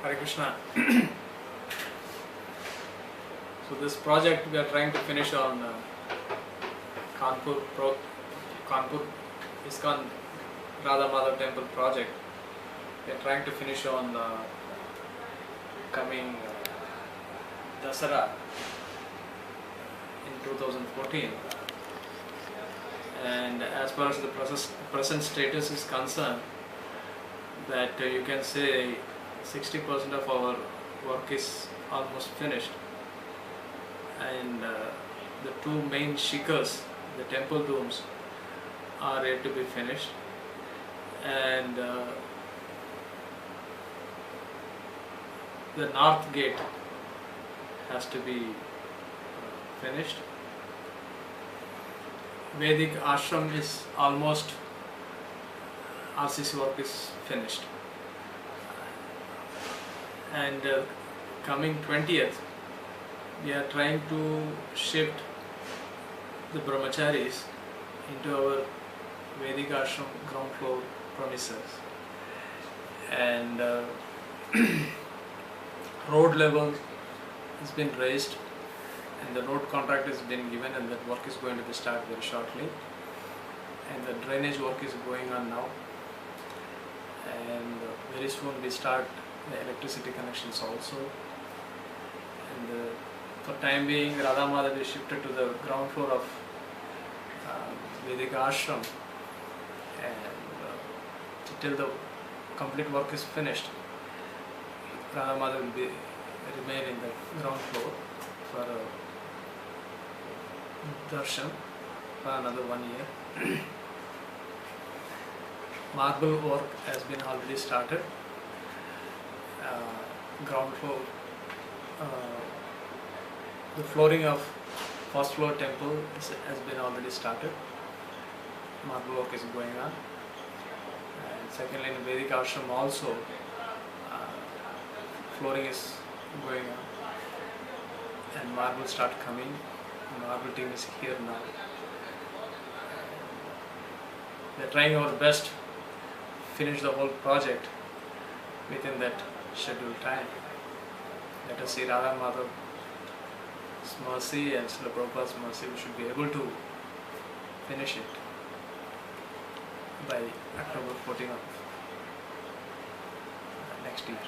Hare Krishna. So this project we are trying to finish on Kanpur ISKCON Radha Madhav Temple project. We are trying to finish on coming Dasara in 2014. And as far as the present status is concerned, that you can say 60% of our work is almost finished, and the two main shikhars, the temple rooms, are yet to be finished, and the north gate has to be finished. Vedic ashram is almost, RCC work is finished, and coming 20th we are trying to shift the brahmacharis into our Vedic ashram ground floor premises, and road level has been raised and the road contract has been given, and that work is going to be started very shortly, and the drainage work is going on now, and very soon we start the electricity connections also. And for time being, Radha Madhav is shifted to the ground floor of Vedic ashram, and till the complete work is finished, Radha Madhav will remain in the ground floor for darshan for another 1 year. Marble work has been already started. Ground floor, the flooring of first floor temple has been already started. Marble work is going on. And secondly, in Vedic ashram also, flooring is going on, and marble start coming. The marble team is here now. We are trying our best to finish the whole project within that scheduled time. Let us see Radha Madhav's mercy and Srila Prabhupada's mercy. We should be able to finish it by October 14th of next year.